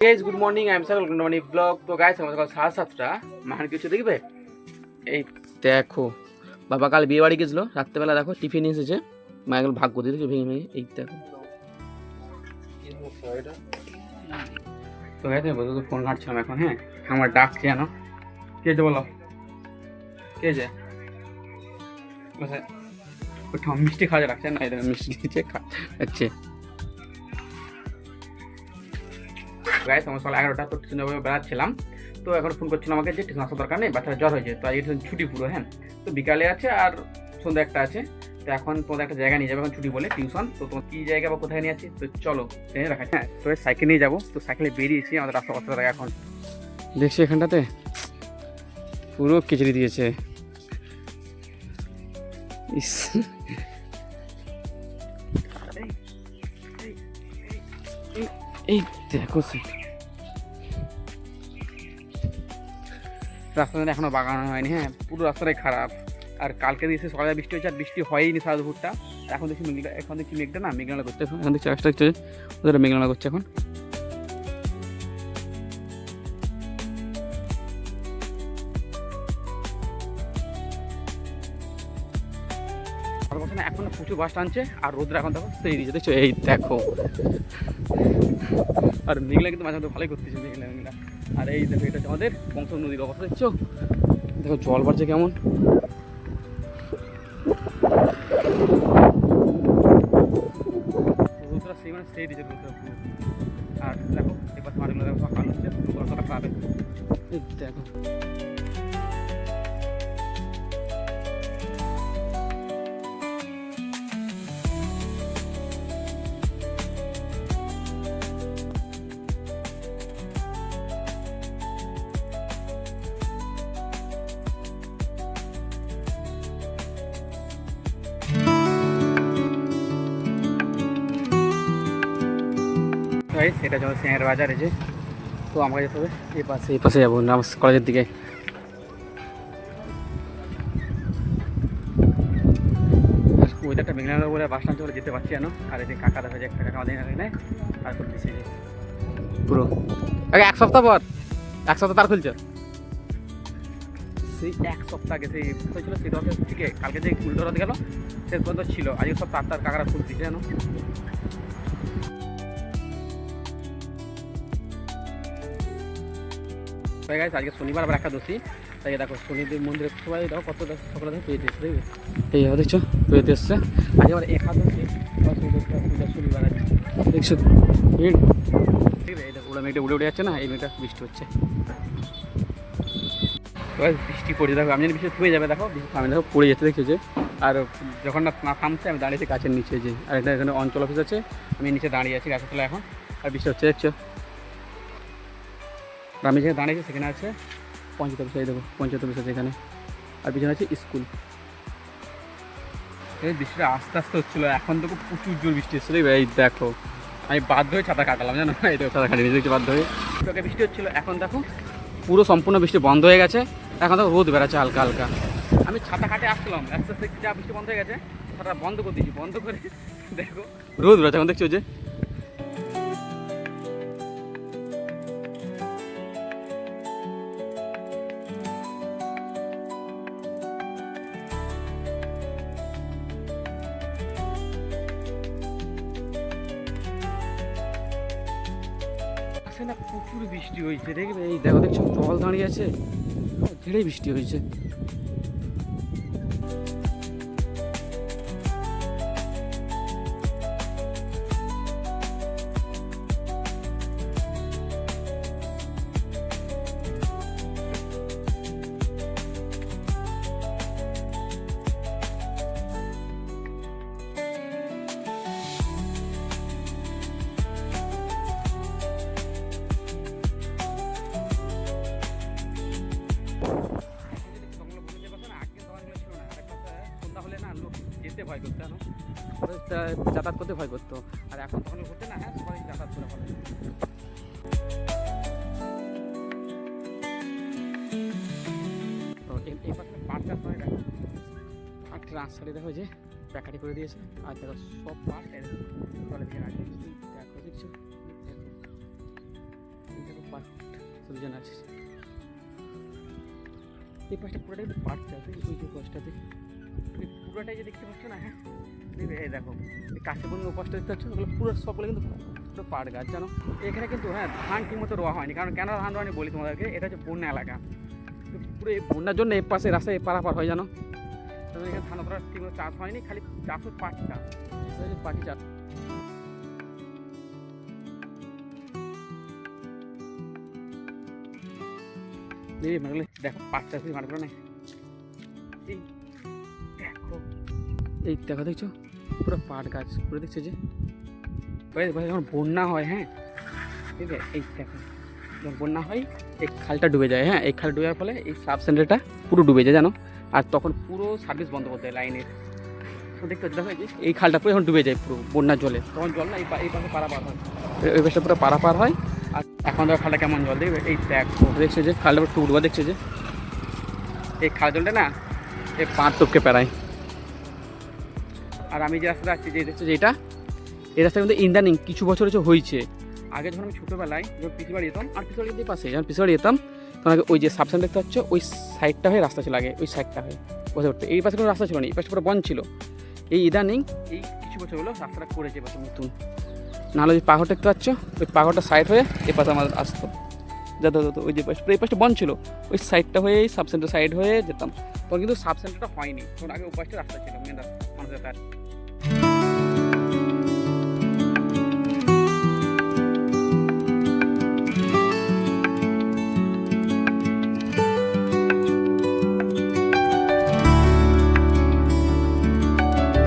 Guys good morning I am sir good morning blog. तो guys আমার সকাল 7:30টা মান কিছু দেখবে এই দেখো বাবা কাল বিয়ে বাড়ি গেছিল রাত্রেবেলা দেখো টিফিন এসেছে মা এগুলো ভাগ করে দিয়েছে ভেঙে ভেঙে এই দেখো। তো গাইস বলতো তো ফোন কাটছিলাম এখন। হ্যাঁ আমার ডাকছে জানো কে যে বলো কে যে বসে ওটা মিষ্টি খাওয়া রাখছে না এটা মিষ্টি দিচ্ছে খাচ্ছে। গাইস আমার সকাল 11টা তো টিউশন বেড়াচ্ছিলাম তো এখন ফোন করছিল আমাকে যে টিউশন আসার দরকার নেই বাচ্চারা জ্বর হয়েছে তো আজ ছুটি পুরো। হ্যাঁ তো বিকালে আছে আর সন্ধ্যা একটা আছে তো এখন তোমাদের একটা জায়গা নিয়ে যাবে এখন ছুটি বলে টিউশন। তো তোমার কী জায়গা বা কোথায় নিয়ে আছে তো চলো ট্রেনে রাখা। হ্যাঁ তো সাইকেল নিয়ে যাবো তো সাইকেলে বেরিয়েছি আমাদের রাস্তা কত জায়গা এখন দেখছি এখানটাতে পুরো খিচড়ি দিয়েছে। ইস এই দেখো রাস্তাটা এখনো বাগানো হয়নি। হ্যাঁ পুরো রাস্তাটাই খারাপ আর কালকে দিয়েছে সকালে বৃষ্টি হয়েছে আর বৃষ্টি হয়নি সারা দুপুরটা। এখন দেখছি মেঘলা এখন দেখছি মেঘটা না মেঘলা করছে এখন দেখছি চাষটা হচ্ছে ওদের মেঘলা করছে এখন। এখন প্রচুর বাস টানছে আর রোদ্র এখন দেখো সেই দিয়েছে দেখছো এই দেখো আর মেঘলা কিন্তু মাঝে মধ্যে ভালোই করতেছে মেঘলা মেঘলা। আর এই দেখো এটা হচ্ছে আমাদের বংশ নদীর অবস্থা দেখছো দেখো জল বাড়ছে কেমন। রোদ্রা সেই মানে সেই দিয়েছে রোদ্রা পুরো। আর দেখো এবার মাঠগুলো দেখো সব কালো হচ্ছে কতটা পাবে এই দেখো। এটা যেমন সিংহের বাজার এই যে তো আমাকে যেতে হবে এই পাশে যাবো নামাজ কলেজের দিকে। ওইটা মেঘনা বলে বাস স্ট্যান্ড করে যেতে পারছি জানো। আর এই যে কাকা দেখা যায় একটা কাকা আমাদের নেয় আর করে দিচ্ছি পুরো আগে এক সপ্তাহ পর এক সপ্তাহ তার খুলছে সেই এক সপ্তাহ আগে সেই হয়েছিল সেই দরকার থেকে কালকে যে উল্টো রথ গেল সে পর্যন্ত ছিল আজকে সব তার কাকারা খুলছে জানো। গাইস আজকে শনিবার আবার একটা দোষী তাই দেখো শনিদেব মন্দিরে সবাই দেখো কত সকালে দেখো পেয়েছে দেখবে এই দেখছো পেয়েতে এসছে আজকে আবার একাদশী শনিবার আছে দেখছো এই দেখো ওরা মেঘটা উড়ে উড়ে যাচ্ছে না এই মেঘটা বৃষ্টি হচ্ছে বৃষ্টি পড়ে দেখো আমি বৃষ্টি থুয়ে যাবে দেখো আমি দেখো পড়ে যেতে দেখছো যে। আর যখন না থামছে আমি দাঁড়িয়েছি গাছের নিচে যে আর এটা এখানে অঞ্চল অফিস আছে আমি নিচে দাঁড়িয়ে আছি গাছের তলায় এখন আর বৃষ্টি হচ্ছে দেখছো। আমি যেখানে দাঁড়িয়েছি সেখানে আছে পঞ্চায়েত অফিস এই দেখো পঞ্চায়েত অফিস আছে এখানে আর পিছনে আছে স্কুল। এই বৃষ্টিটা আস্তে আস্তে হচ্ছিলো এখন তো প্রচুর জোর বৃষ্টি হচ্ছিলো এই দেখো আমি বাধ্য হয়ে ছাতা কাটালাম জানো এই দেখো ছাতা কাটিয়ে দেখছি বাধ্য হয়ে তোকে বৃষ্টি হচ্ছিলো এখন দেখো পুরো সম্পূর্ণ বৃষ্টি বন্ধ হয়ে গেছে এখন দেখো রোদ বেড়াচ্ছে হালকা হালকা। আমি ছাতা কাটে আসছিলাম আস্তে আস্তে যা বৃষ্টি বন্ধ হয়ে গেছে ছাতা বন্ধ করে দিয়েছি বন্ধ করে দেখো রোদ বেড়াচ্ছে এখন দেখছো যে। না প্রচুর বৃষ্টি হয়েছে দেখবে এই দেখো দেখছো জল দাঁড়িয়ে আছে ঝেড়েই বৃষ্টি হয়েছে। যেতে ভয় করতো জানো যাতায়াত করতে ভয় করতো আর এখন তখন করতে না হ্যাঁ সবাই যাতায়াত করে ফলে। তো এই পাশে পাটটা সবাই দেখো পাটটা রাস্তাটি দেখো যে প্যাকাটি করে দিয়েছে আর দেখো সব পাট জলে দিয়ে রাখে দেখো দেখছো পাট সবজন আছে। এই পাশটা পুরোটাই পাট চাষ, ওই যে পাশটাতে পুরোটাই যে দেখতে পাচ্ছ না, হ্যাঁ দেখবে এই দেখো এই কাছে বন্ধু পাশটা দেখতে পাচ্ছ, ওগুলো পুরো সবগুলো কিন্তু পুরো পাট গাছ জানো। এখানে কিন্তু হ্যাঁ ধান ঠিক মতো রোয়া হয়নি, কারণ কেন ধান রোয়া হয়নি বলি তোমাদেরকে, এটা হচ্ছে বন্যা এলাকা। তো পুরো এই বন্যার জন্য এই পাশে রাস্তায় পারাপার হয় জানো। তবে এখানে ধান অতটা ঠিক মতো চাষ হয়নি, খালি চাষ হচ্ছে পাট চাষ, পাটি চাষ। দেখো পাট চাষ মাঠগুলো নেই, দেখো এই দেখো দেখছো পুরো পাট গাছ পুরো দেখছো যে যখন বন্যা হয়, হ্যাঁ ঠিক আছে এই দেখো যখন বন্যা হয় এই খালটা ডুবে যায়, হ্যাঁ এই খাল ডুবে ফলে এই সাব সেন্টারটা পুরো ডুবে যায় জানো। আর তখন পুরো সার্ভিস বন্ধ করতে হয় লাইনের। তো দেখতে পাচ্ছি দেখো এই খালটা পুরো এখন ডুবে যায় পুরো বন্যার জলে, তখন জল না এই পাশে পারাপার হয়, ওই পাশে পুরো পারাপার হয়। আর এখন দেখো খালটা কেমন জল দেখবে, এই দেখো দেখছো যে খালটা পুরো ডুবা দেখছো যে এই খাল জলটা না এই পাঁচ টপকে পেরায়। আর আমি যে রাস্তাটা আছি যে দেখছো যে এই রাস্তা কিন্তু ইদানিং কিছু বছর হয়েছে। আগে যখন আমি ছোটোবেলায় যখন পিসি বাড়ি যেতাম, আর পিসি বাড়ির পাশে যখন পিসি বাড়ি যেতাম তখন আগে ওই যে সাবসেন্টার দেখতে পাচ্ছ ওই সাইডটা হয়ে রাস্তা ছিল, আগে ওই সাইডটা হয়ে বসে উঠতে, এই পাশে কোনো রাস্তা ছিল না, এই পাশে পুরো বন ছিল। এই ইদানিং এই কিছু বছর হলো রাস্তাটা করেছে পাশে নতুন, নাহলে ওই পাহাড় দেখতে পাচ্ছ ওই পাহাড়টা সাইড হয়ে এ পাশে আমাদের আসতো যেত ওই যে পাশে, এই পাশটা বন ছিল, ওই সাইডটা হয়ে সাবসেন্টার সাইড হয়ে যেতাম। তখন কিন্তু সাবসেন্টারটা হয়নি, তখন আগে ওই পাশটা রাস্তা ছিল মেন রাস্তা মানুষের যাতায়াত।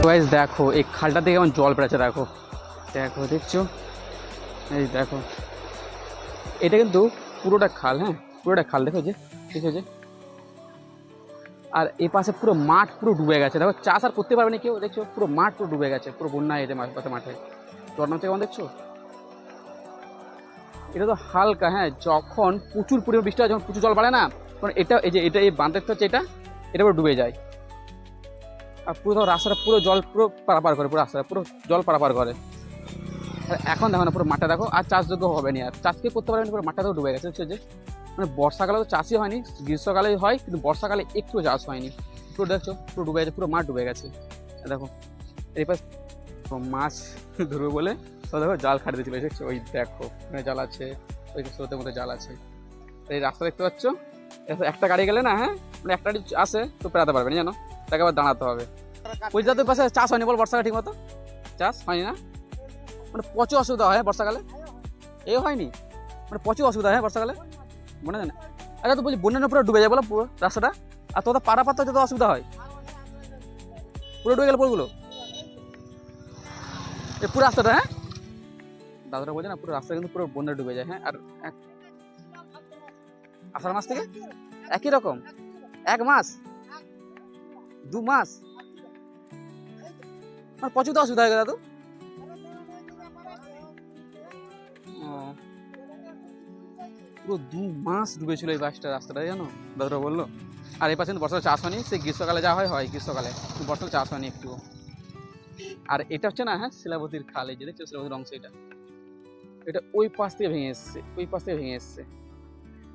গাইস দেখো এই খালটা থেকে কেমন জল বেড়াচ্ছে, দেখো দেখো দেখছো এই দেখো এটা কিন্তু পুরোটা খাল, হ্যাঁ পুরোটা খাল দেখো যে দেখো যে। আর এই পাশে পুরো মাঠ পুরো ডুবে গেছে, দেখো চাষ আর করতে পারবে না কেউ, দেখছো পুরো মাঠ পুরো ডুবে গেছে, পুরো বন্যা হয়েছে পাশে মাঠে। জল নামছে কেমন দেখছো, এটা তো হালকা, হ্যাঁ যখন প্রচুর পরিমাণ বৃষ্টি হয়, যখন প্রচুর জল বাড়ে না তখন এটা এই যে এটা এই বাঁধ দেখতে হচ্ছে এটা পুরো ডুবে যায়। আর পুরো রাস্তাটা পুরো জল পুরো পারাপার করে, পুরো রাস্তাটা পুরো জল পারাপার করে। আর এখন দেখো না পুরো মাঠটা দেখো আর চাষযোগ্য হবে না, আর চাষকে করতে পারবে না, পুরো মাঠটাতেও ডুবে গেছে হচ্ছে যে। মানে বর্ষাকালে তো চাষই হয়নি, গ্রীষ্মকালেই হয়, কিন্তু বর্ষাকালে একটু চাষ হয়নি, পুরো দেখছো পুরো ডুবে গেছে, পুরো মাঠ ডুবে গেছে। দেখো এই পাশ মাছ ধরবে বলে তো দেখো জাল খাটতে দিয়েছিল দেখছো, ওই দেখো ওখানে জাল আছে, ওই স্রোতের মধ্যে জাল আছে। এই রাস্তা দেখতে পাচ্ছ, একটা গাড়ি গেলে না, হ্যাঁ মানে একটা গাড়ি আসে তো পেরাতে পারবে না জানো, তাকে আবার দাঁড়াতে হবে। ওই যাদের পাশে চাষ হয়নি বল, বর্ষাকালে ঠিক মতো চাষ হয়নি না, মানে প্রচুর অসুবিধা হয় বর্ষাকালে, এ হয়নি মানে প্রচুর অসুবিধা হয় বর্ষাকালে মনে হয় না। আচ্ছা তো বলছি বন্যা পুরো ডুবে যায় বলো পুরো রাস্তাটা, আর তোদের পাড়া পাত্তা যত অসুবিধা হয় পুরো ডুবে গেলে পুরোগুলো এই পুরো রাস্তাটা, হ্যাঁ দাদারা বলছে না পুরো রাস্তা কিন্তু পুরো বন্যা ডুবে যায়। হ্যাঁ আর আষাঢ় মাস থেকে একই রকম 1 মাস 2 মাস মানে প্রচুর অসুবিধা হয়ে গেল দাদু। পুরো 2 মাস ডুবেছিল এই বাসটা রাস্তাটা জানো, দাদুরা বললো। আর এই পাশে কিন্তু বর্ষাকালে চাষ হয়নি, সেই গ্রীষ্মকালে যা হয় গ্রীষ্মকালে, বর্ষাকালে চাষ হয়নি একটু। আর এটা হচ্ছে না, হ্যাঁ শিলাবতীর খাল, এই যে দেখছো শিলাবতীর অংশ, এটা ওই পাশ থেকে ভেঙে এসছে, ওই পাশ থেকে ভেঙে এসছে,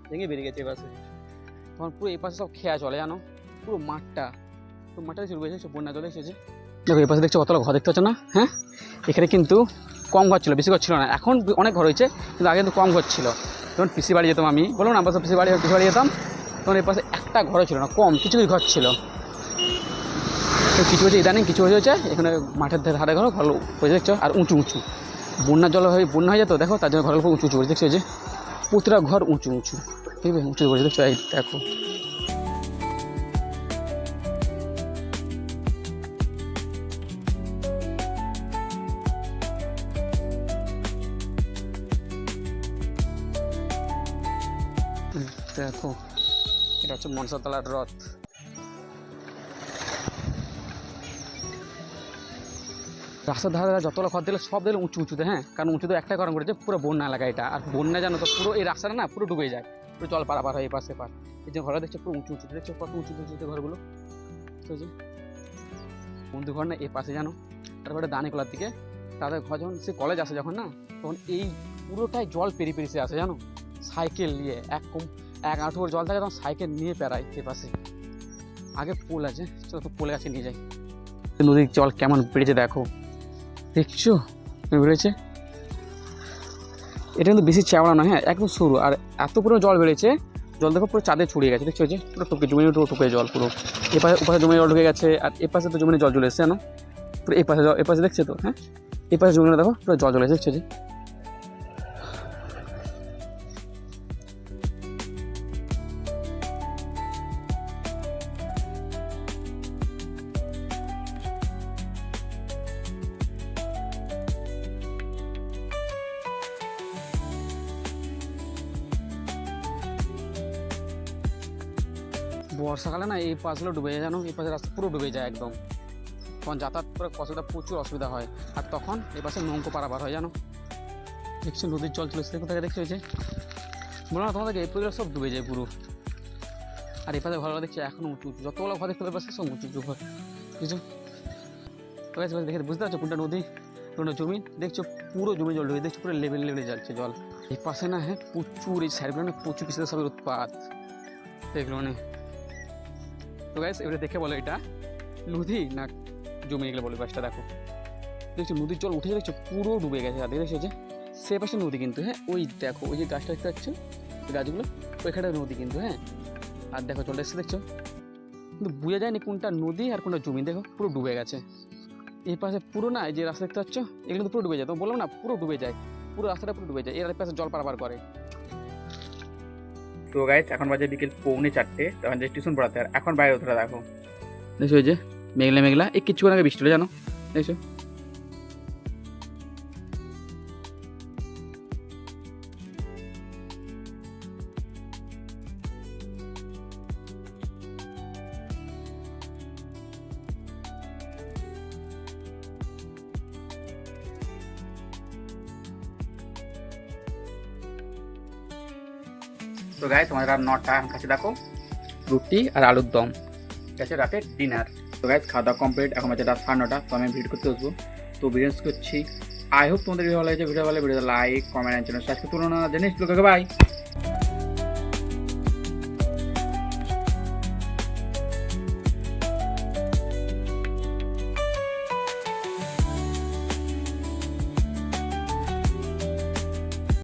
ভেঙে বেরিয়ে গেছে এই পাশে। তখন পুরো এই পাশে সব খেয়া চলে জানো, পুরো মাঠটা চলে গেছে, বন্যা চলে এসেছে। দেখো এই পাশে দেখছো কতগুলো ঘর দেখতে পাচ্ছ না, হ্যাঁ এখানে কিন্তু কম ঘর ছিল, বেশি ঘর ছিল না, এখন অনেক ঘর হয়েছে, কিন্তু আগে কিন্তু কম ঘর ছিল। যখন পিসি বাড়ি যেতাম আমি, বললাম না পিসি বাড়ি যেতাম, তখন এই পাশে একটা ঘরও ছিল না, কম কিছু ঘর ছিল। তো কিছু হয়েছে ইদানিং, কিছু হয়েছে এখানে মাঠের ধারে ঘর হয়ে দেখছো, আর উঁচু উঁচু বন্যার জল হয়ে বন্যা হয়ে যেত, দেখো তার জন্য ঘরের উপর উঁচু উঁচু দেখছো যে প্রতিটা ঘর উঁচু উঁচু, ঠিক আছে উঁচু করে দেখছো, এই দেখো দেখো এটা হচ্ছে মনসাতলার রথ। রাস্তার ধারে যতগুলো ঘর দিলে সব দিলে উঁচু উঁচুতে, হ্যাঁ কারণ উঁচুতে একটাই কারণ করেছে পুরো বন্যা এলাকা এটা, আর বন্যা জানো তো পুরো এই রাস্তাটা না পুরো ডুবে যায়, পুরো জল পারাপার হয় এই পাশে পার। এই যে ঘরটা দেখছো পুরো উঁচু উঁচু দেখছো, কত উঁচু উঁচুতে ঘরগুলো, তো যে বন্ধু ঘর না এই পাশে জানো। তারপরে দানিকোলার দিকে তাদের ঘর যখন সে কলেজ আসে যখন না, তখন এই পুরোটাই জল পেরিয়ে পেরিয়ে আসে জানো, সাইকেল নিয়ে এক হাঁটু জল থাকে তখন সাইকেল নিয়ে পেরায় এপাশে। আগে পোল আছে, চলো তো পোলের কাছে নিয়ে যাই। নদীর জল কেমন বেড়েছে দেখো, দেখছো বেড়েছে। এটা কিন্তু বেশি চাওড়া না, হ্যাঁ একদম সরু, আর এত পুরো জল বেড়েছে, জল দেখো পুরো চাঁদে ছড়িয়ে গেছে, দেখছো যে পুরো টুকে জমিনে টুকে জল পুরো। এপাশে ওপাশে জমিনে জল ঢুকে গেছে, আর এপাশে তো জমিনে জল চলে এসছে জানো, পুরো এপাশে জল, এপাশে দেখছো তো, হ্যাঁ এপাশে জমিনে দেখো পুরো জল চলে এসে, দেখছো যে। বর্ষাকালে না এই পাশগুলো ডুবে যায় জানো, এই পাশের রাস্তা পুরো ডুবে যায় একদম, তখন যাতায়াত করে অসুবিধা, প্রচুর অসুবিধা হয়। আর তখন এই পাশে নৌকো পারাবার হয় জানো, দেখছো নদীর জল চলে এসছে কোথায়, দেখছো যে বলো না তোমাদেরকে, এই পুরো সব ডুবে যায় পুরো। আর এই পাশে ঘরগুলো দেখছি এখনো উঁচু উঁচু, যতগুলো ঘর দেখতে পাচ্ছে সব উঁচু উঁচু ঘর, বুঝছো তো দেখে বুঝতে পারছো কোনটা নদী কোনটা জমি, দেখছো পুরো জমি জল ঢুকে, দেখছো পুরো লেভেল লেভেলে যাচ্ছে জল। এই পাশে না হ্যাঁ প্রচুর, এই সাইডগুলো না প্রচুর কিছু সবের উৎপাত এগুলো মানে। তো গাইস এবারে দেখে বলো এটা নদী না জমি, এগুলো বলো গাছটা দেখো, দেখছো নদীর জল উঠে, দেখছো পুরো ডুবে গেছে, আর দেখছো যে সে পাশে নদী কিন্তু, হ্যাঁ ওই দেখো ওই যে গাছটা দেখতে পাচ্ছ, গাছগুলো ওইখানে নদী কিন্তু, হ্যাঁ আর দেখো চলে এসছে, দেখছো কিন্তু বোঝা যায়নি কোনটা নদী আর কোনটা জমি, দেখো পুরো ডুবে গেছে। এই পাশে পুরো না, এই যে রাস্তা দেখতে পাচ্ছ এগুলো তো পুরো ডুবে যায়, তো বললাম না পুরো ডুবে যায়, পুরো রাস্তাটা পুরো ডুবে যায়, এর পাশে জল পারাবার করে। তো গাইস এখন বাজে বিকেল 4:45, তখন যে টিউশন পড়াতে, আর এখন বাইরে উঠে দেখো, দেখছো ওই যে মেঘলা মেঘলা, এই কিছুক্ষণ আগে বৃষ্টি হলো জানো, দেখছো। তো গাইস আমাদের রাত 9টা, এখন কাছে দেখো রুটি আর আলুর দম, ঠিক আছে রাতের ডিনার। তো গাইস খাওয়া দাওয়া কমপ্লিট, এখন বাজে রাত 9:30, তো আমি ভিডিও করতে বসবো। তো ভিডিও করছি, আই হোপ তোমাদের ভিডিও ভালো লাগছে, ভিডিও ভালো video like comment channel subscribe করো না, জানিস লোকে, বাই।